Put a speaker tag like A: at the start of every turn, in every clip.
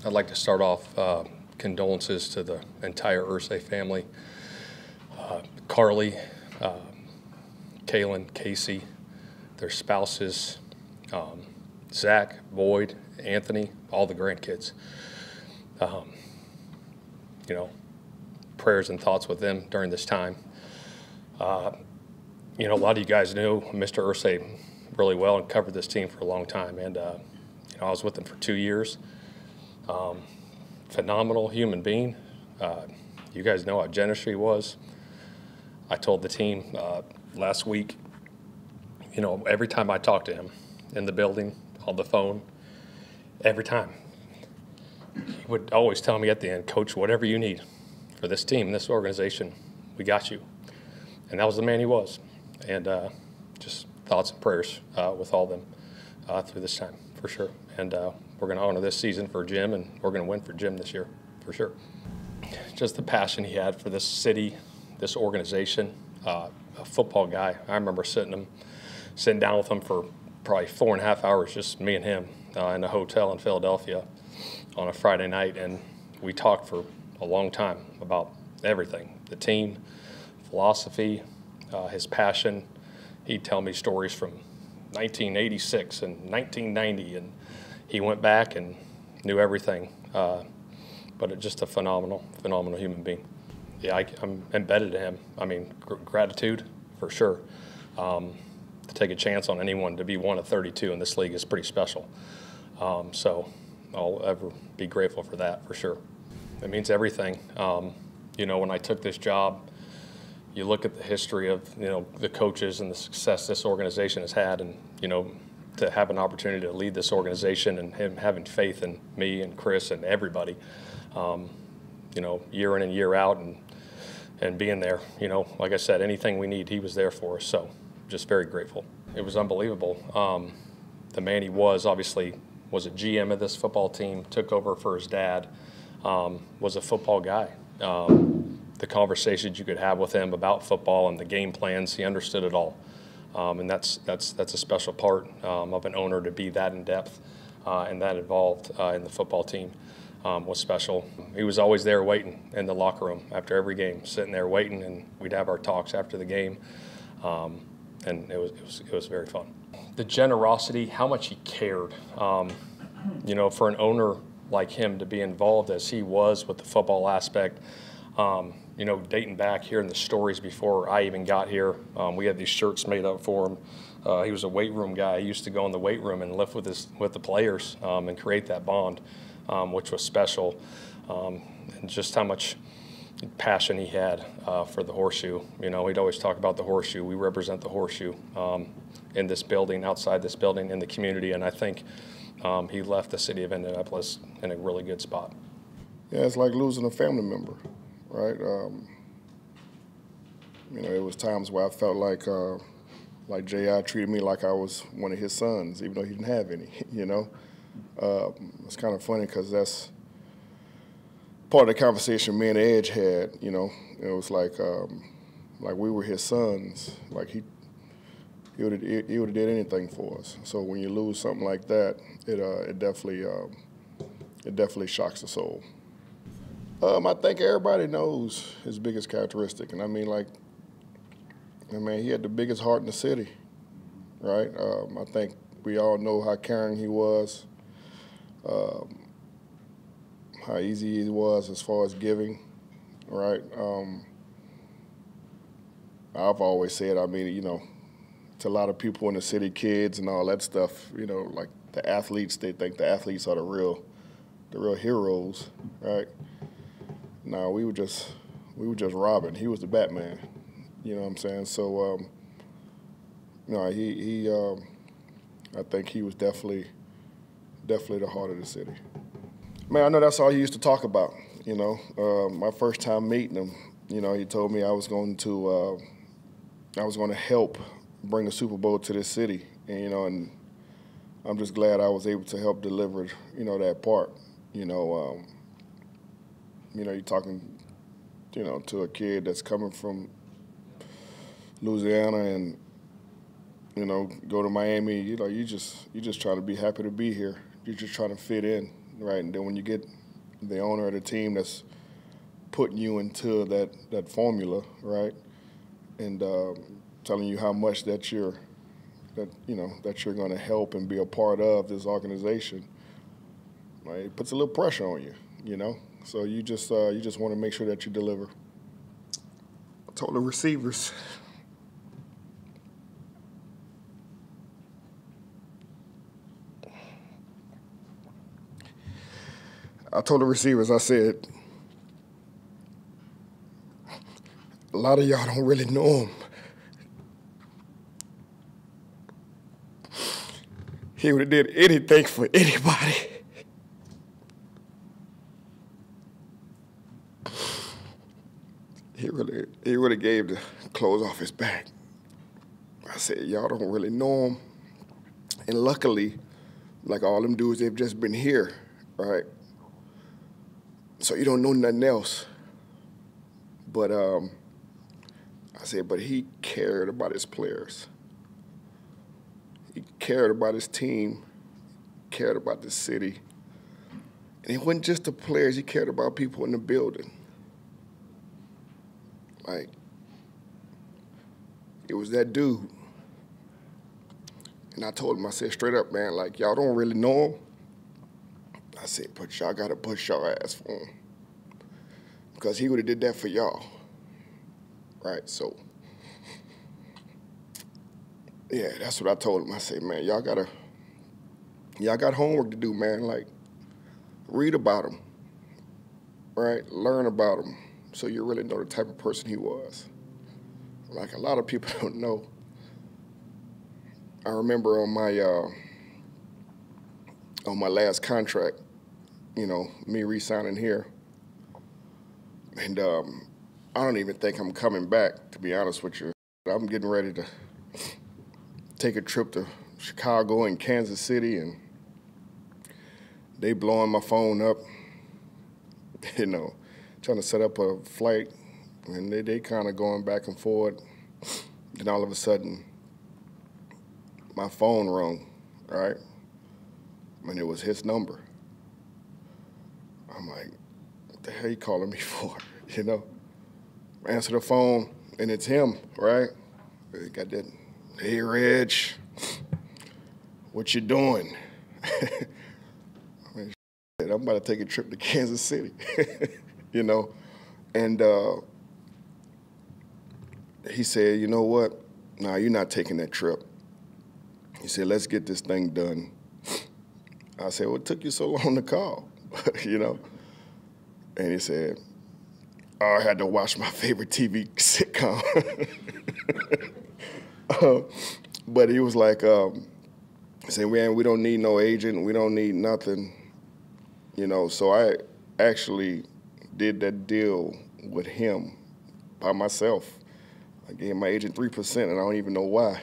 A: I'd like to start off condolences to the entire Irsay family. Carly, Kaylin, Casey, their spouses, Zach, Boyd, Anthony, all the grandkids. You know, prayers and thoughts with them during this time. You know, a lot of you guys knew Mr. Irsay really well and covered this team for a long time. And, you know, I was with him for 2 years. Phenomenal human being. You guys know how generous he was. I told the team last week, you know, every time I talked to him in the building, on the phone, every time, he would always tell me at the end, Coach, whatever you need for this team, this organization, we got you. And that was the man he was. And just thoughts and prayers with all of them through this time, for sure. And we're going to honor this season for Jim, and we're going to win for Jim this year, for sure. Just the passion he had for this city, this organization, a football guy. I remember sitting down with him for probably 4.5 hours, just me and him, in a hotel in Philadelphia on a Friday night, and we talked for a long time about everything, the team, philosophy, his passion. He'd tell me stories from 1986 and 1990, and he went back and knew everything. But just a phenomenal human being. Yeah, I'm embedded in him. I mean, gratitude for sure. To take a chance on anyone to be one of 32 in this league is pretty special. So I'll ever be grateful for that, for sure. It means everything. You know, when I took this job, you look at the history of, you know, the coaches and the success this organization has had, and, you know, to have an opportunity to lead this organization and him having faith in me and Chris and everybody, you know, year in and year out, and being there, you know, like I said, anything we need, he was there for us. So just very grateful. It was unbelievable. The man he was, obviously, was a GM of this football team, took over for his dad, was a football guy. The conversations you could have with him about football and the game plans, he understood it all. And that's a special part of an owner, to be that in depth and that involved in the football team was special. He was always there waiting in the locker room after every game, sitting there waiting, and we'd have our talks after the game. And it was very fun. The generosity, how much he cared. You know, for an owner like him to be involved as he was with the football aspect, you know, dating back, hearing the stories before I even got here, we had these shirts made up for him. He was a weight room guy. He used to go in the weight room and lift with the players and create that bond, which was special. And just how much passion he had for the horseshoe. You know, he'd always talk about the horseshoe. We represent the horseshoe in this building, outside this building, in the community, and I think he left the city of Indianapolis in a really good spot.
B: Yeah, it's like losing a family member, right? You know, it was times where I felt like J.I. treated me like I was one of his sons, even though he didn't have any, you know? It's kind of funny because that's part of the conversation me and Edge had, you know. It was like we were his sons. Like he would have did anything for us. So when you lose something like that, it definitely shocks the soul. I think everybody knows his biggest characteristic, and I mean, he had the biggest heart in the city, right? I think we all know how caring he was, how easy he was as far as giving, right? I've always said, I mean, you know, to a lot of people in the city, kids and all that stuff, you know, like the athletes, they think the athletes are the real heroes, right? No, we were just Robin. He was the Batman. You know what I'm saying? So, you know, I think he was definitely the heart of the city. Man, I know that's all he used to talk about. You know, my first time meeting him, you know, he told me I was going to help bring the Super Bowl to this city, and you know, and I'm just glad I was able to help deliver, you know, that part. You know, you're talking, you know, to a kid that's coming from Louisiana and, you know, go to Miami. You know, you just trying to be happy to be here. You're just trying to fit in. right? And then when you get the owner of the team that's putting you into that formula, right, and telling you how much that you're going to help and be a part of this organization, right? It puts a little pressure on you, you know. So you just want to make sure that you deliver. I told the receivers. I said, a lot of y'all don't really know him. He would have did anything for anybody. He really gave the clothes off his back. I said, y'all don't really know him. And luckily, like all them dudes, they've just been here, right? So you don't know nothing else. But I said, but he cared about his players. He cared about his team, cared about the city. And it wasn't just the players, he cared about people in the building. Like, it was that dude. And I told him, I said, straight up, man, like, y'all don't really know him. I said, but y'all got to push your ass for him. Because he would have did that for y'all. Right, so, yeah, that's what I told him. I said, man, y'all got homework to do, man. Like, read about him, right? Learn about him so you really know the type of person he was. Like, a lot of people don't know. I remember on my last contract, you know, me re-signing here, and I don't even think I'm coming back, to be honest with you. I'm getting ready to take a trip to Chicago and Kansas City, and they blowing my phone up, you know, trying to set up a flight, and they kind of going back and forth. Then all of a sudden, my phone rung, right? And it was his number. I'm like, what the hell you calling me for, you know? I answer the phone, and it's him, right? He got that, hey, Reg, what you doing? I mean, I'm about to take a trip to Kansas City, you know? And he said, you know what? Nah, you're not taking that trip. He said, let's get this thing done. I said, what took you so long to call, you know? And he said, oh, I had to watch my favorite TV sitcom. But he was like, he said, man, we don't need no agent. We don't need nothing, you know? So I actually did that deal with him by myself. I gave my agent 3%, and I don't even know why,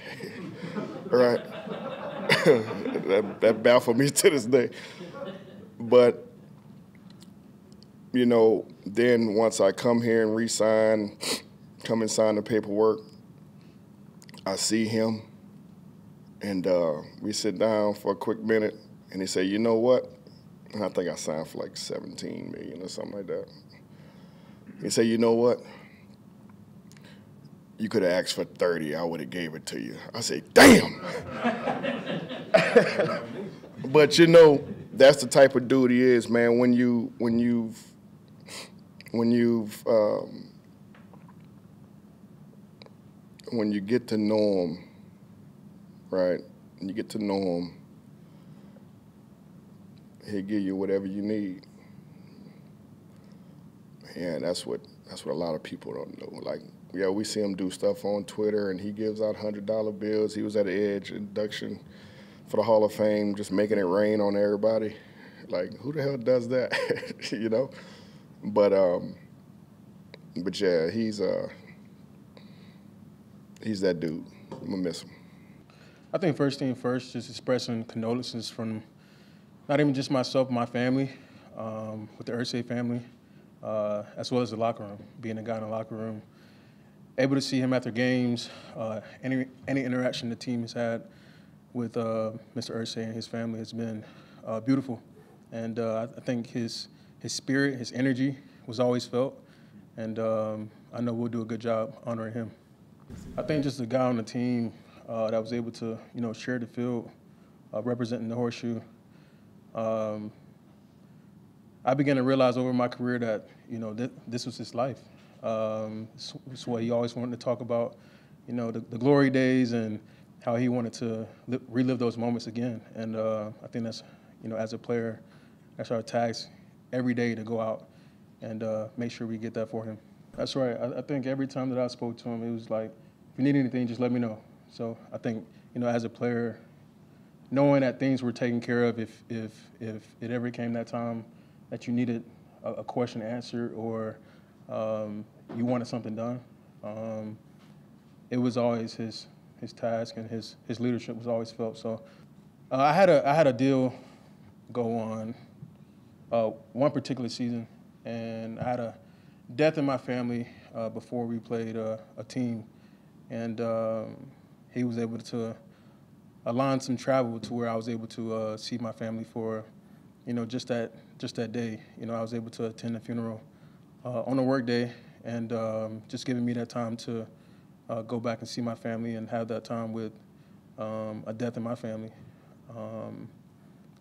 B: right? that baffled me to this day. But, you know, then once I come here and re-sign, come and sign the paperwork, I see him, and we sit down for a quick minute, and he said, you know what? And I think I signed for like $17 million or something like that. He said, you know what? You could have asked for 30, I would have gave it to you. I said, damn! But you know, that's the type of dude he is, man. When you get to know him, right? When you get to know him, he'll give you whatever you need. Yeah, that's what a lot of people don't know. Like, yeah, we see him do stuff on Twitter, and he gives out $100 bills. He was at the Edge induction for the Hall of Fame, just making it rain on everybody. Like, who the hell does that? You know? But yeah, he's that dude. I'm gonna miss him.
C: I think first thing first, just expressing condolences from not even just myself, my family, with the Irsay family, as well as the locker room, being a guy in the locker room. Able to see him after games, any interaction the team has had with Mr. Irsay and his family has been beautiful. And I think his spirit, his energy was always felt. And I know we'll do a good job honoring him. I think just a guy on the team that was able to, share the field, representing the horseshoe. I began to realize over my career that, this was his life. It's what he always wanted to talk about, the glory days and how he wanted to relive those moments again. And I think that's, as a player, that's our task every day to go out and make sure we get that for him. That's right. I think every time that I spoke to him, it was like, if you need anything, just let me know. So I think, as a player, knowing that things were taken care of if it ever came that time that you needed a question answered or you wanted something done, it was always his task, and his leadership was always felt. So I had a deal go on one particular season, and I had a death in my family before we played a team, and he was able to align some travel to where I was able to see my family for, just that day. I was able to attend the funeral on a work day, and just giving me that time to go back and see my family and have that time with a death in my family.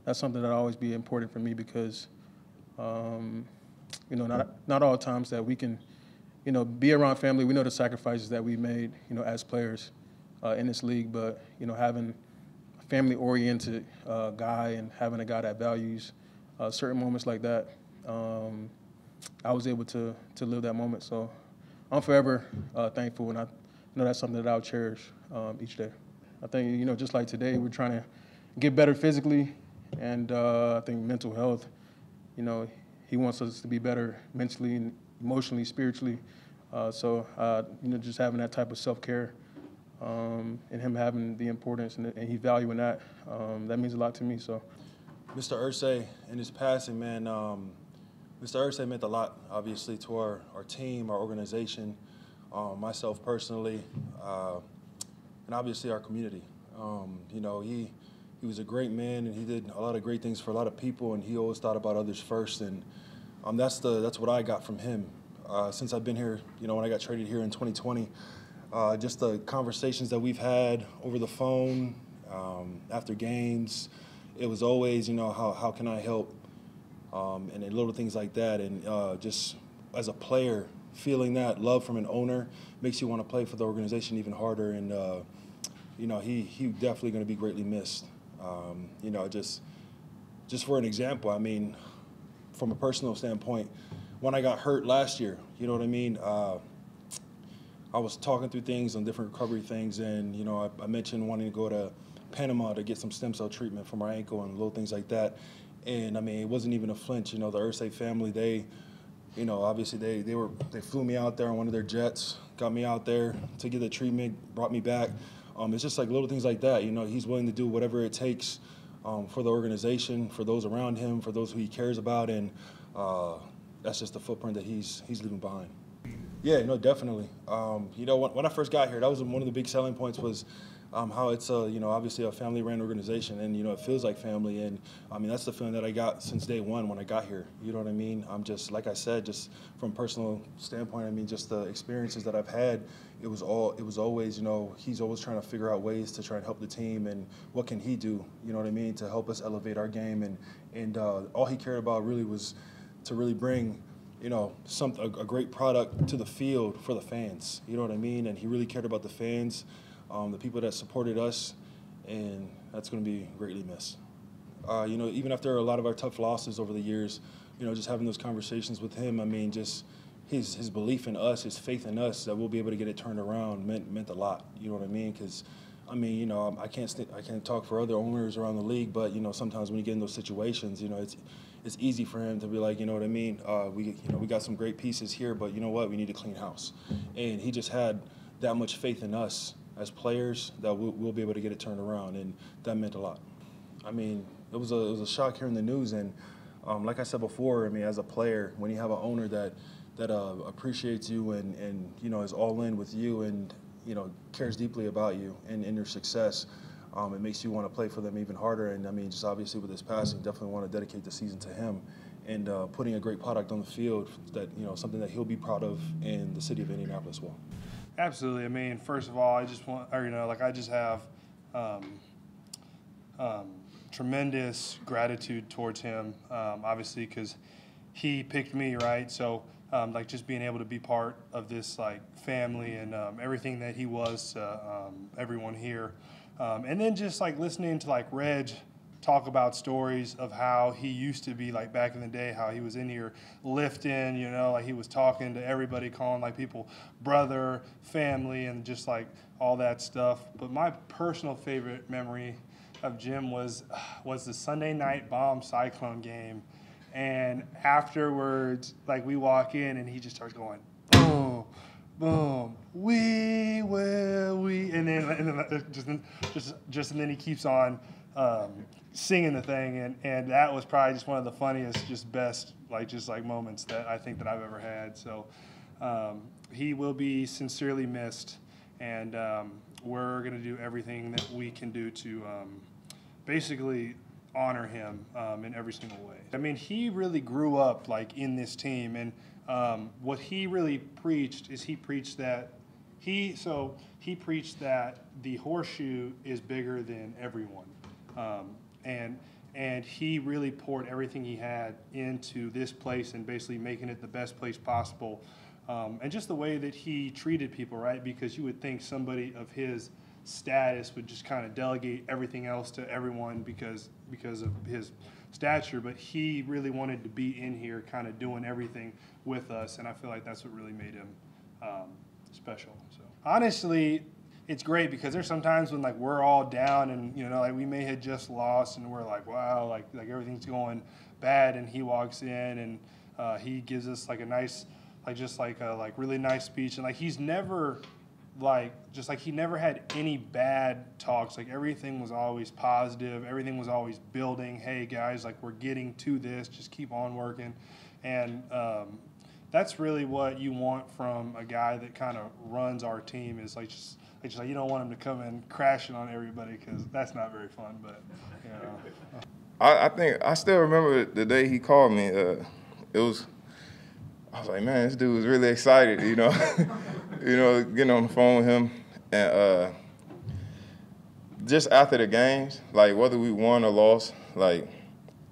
C: That's something that will always be important for me because, not all times that we can, be around family. We know the sacrifices that we made, as players in this league, but, having a family-oriented guy and having a guy that values certain moments like that, I was able to live that moment. So I'm forever thankful, and I know that's something that I'll cherish each day. I think, just like today, we're trying to get better physically, and I think mental health, he wants us to be better mentally, emotionally, spiritually. So just having that type of self-care and him having the importance and he valuing that, that means a lot to me. So,
D: Mr. Irsay and his passing, man, Mr. Irsay meant a lot, obviously, to our team, our organization, myself personally, and obviously our community. He was a great man, and he did a lot of great things for a lot of people, and he always thought about others first, and that's what I got from him. Since I've been here, when I got traded here in 2020, just the conversations that we've had over the phone, after games, it was always, how can I help, and then little things like that, and just as a player, feeling that love from an owner makes you want to play for the organization even harder, and he definitely going to be greatly missed. Just for an example, I mean, from a personal standpoint, when I got hurt last year, you know what I mean? I was talking through things on different recovery things, and I mentioned wanting to go to Panama to get some stem cell treatment for my ankle and little things like that. And I mean, it wasn't even a flinch. The Irsay family, they, obviously they flew me out there on one of their jets, got me out there to get the treatment, brought me back. It's just like little things like that. He's willing to do whatever it takes for the organization, for those around him, for those who he cares about, and that's just the footprint that he's leaving behind. Yeah, no, definitely. When I first got here, that was one of the big selling points was how it's obviously a family-ran organization, and it feels like family, and I mean that's the feeling that I got since day one when I got here. You know what I mean? I'm just like I said, just from a personal standpoint. I mean, just the experiences that I've had. It was always he's always trying to figure out ways to try and help the team, and what can he do? You know what I mean? To help us elevate our game, and all he cared about really was to really bring a great product to the field for the fans. You know what I mean? And he really cared about the fans. The people that supported us, and that's going to be greatly missed. Even after a lot of our tough losses over the years, just having those conversations with him, I mean, just his belief in us, his faith in us that we'll be able to get it turned around meant a lot. You know what I mean? Because, I mean, I can't talk for other owners around the league, but sometimes when you get in those situations, it's easy for him to be like, you know what I mean? We got some great pieces here, but you know what? We need to clean house, and he just had that much faith in us as players that we'll be able to get it turned around, and that meant a lot. I mean, it was a shock hearing the news, and like I said before, I mean, as a player, when you have an owner that appreciates you and is all in with you and cares deeply about you and your success, it makes you want to play for them even harder. And I mean, just obviously with his passing, definitely want to dedicate the season to him and putting a great product on the field that, something that he'll be proud of in the city of Indianapolis as well.
E: Absolutely. I mean, first of all, I just have tremendous gratitude towards him, obviously, because he picked me, right? So, just being able to be part of this, family and everything that he was to everyone here. And then just, listening to, Reg talk about stories of how he used to be, back in the day, how he was in here lifting, he was talking to everybody, calling, people brother, family, and just, all that stuff. But my personal favorite memory of Jim was the Sunday night Bomb Cyclone game. And afterwards, we walk in and he just starts going, boom, boom, we will, and then he keeps on singing the thing, and that was probably just one of the funniest, best, moments that I think that I've ever had. So he will be sincerely missed, and we're going to do everything that we can do to basically honor him in every single way. I mean, he really grew up in this team, and what he really preached is he preached that the horseshoe is bigger than everyone, and he really poured everything he had into this place and basically making it the best place possible, and just the way that he treated people, right? Because you would think somebody of his status would just kind of delegate everything else to everyone because of his stature, but he really wanted to be in here kind of doing everything with us, and I feel like that's what really made him special. So honestly, it's great because there's sometimes when we're all down and we may have just lost and we're wow, everything's going bad, and he walks in and he gives us a nice really nice speech, and he's never he never had any bad talks. Everything was always positive. Everything was always building. Hey guys, we're getting to this. Just keep on working, and that's really what you want from a guy that kind of runs our team. Is you don't want him to come in crashing on everybody because that's not very fun. But
F: I think I still remember the day he called me. I was like, man, this dude was really excited, getting on the phone with him. And just after the games, whether we won or lost,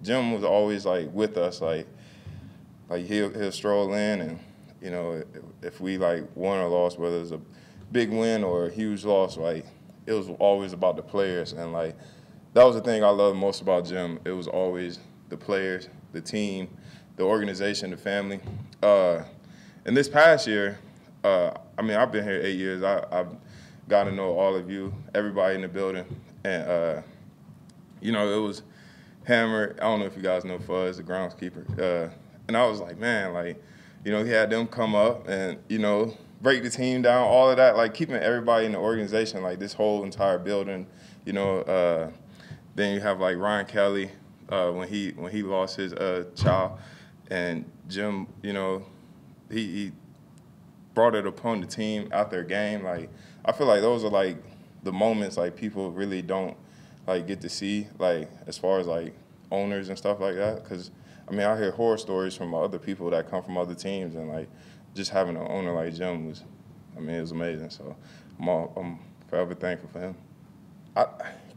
F: Jim was always, with us. He'll stroll in and, if we, won or lost, whether it was a big win or a huge loss, it was always about the players. And, that was the thing I loved most about Jim. It was always the players, the team, the organization, the family. And this past year, I've been here 8 years. I've gotten to know all of you, everybody in the building. And, it was Hammer. I don't know if you guys know Fuzz, the groundskeeper. And I was like, man, he had them come up and, break the team down, all of that, keeping everybody in the organization, this whole entire building, Then you have, Ryan Kelly when he lost his child. And Jim, he brought it upon the team out their game. I feel like those are the moments people really don't get to see, as far as owners and stuff like that. Because I hear horror stories from other people that come from other teams, and just having an owner like Jim was, it was amazing. So I'm forever thankful for him.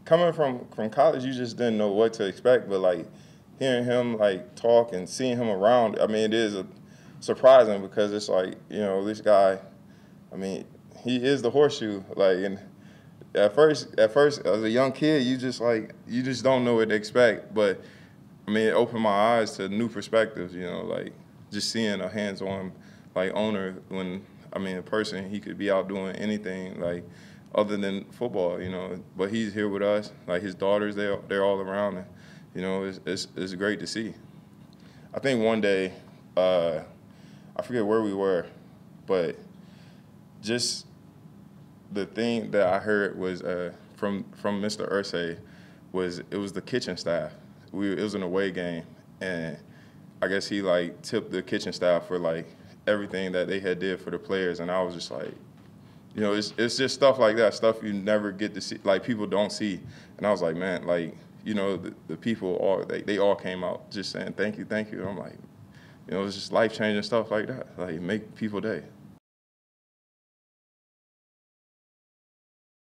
F: Coming from college, you just didn't know what to expect, but hearing him talk and seeing him around, it is surprising because it's this guy, he is the horseshoe. And at first as a young kid, you just don't know what to expect. But it opened my eyes to new perspectives. Just seeing a hands-on owner when a person, he could be out doing anything other than football. But he's here with us. His daughters, they're all around, and it's great to see. I think one day, I forget where we were, but just the thing that I heard was from Mr. Irsay was the kitchen staff. It was an away game, and I guess he tipped the kitchen staff for everything that they had did for the players, and I was just You know, it's just stuff like that, stuff you never get to see, like people don't see. And I was like, man, like, you know, the people all they all came out just saying thank you, thank you. And I'm like, you know, it's just life changing stuff like that. Like make people day.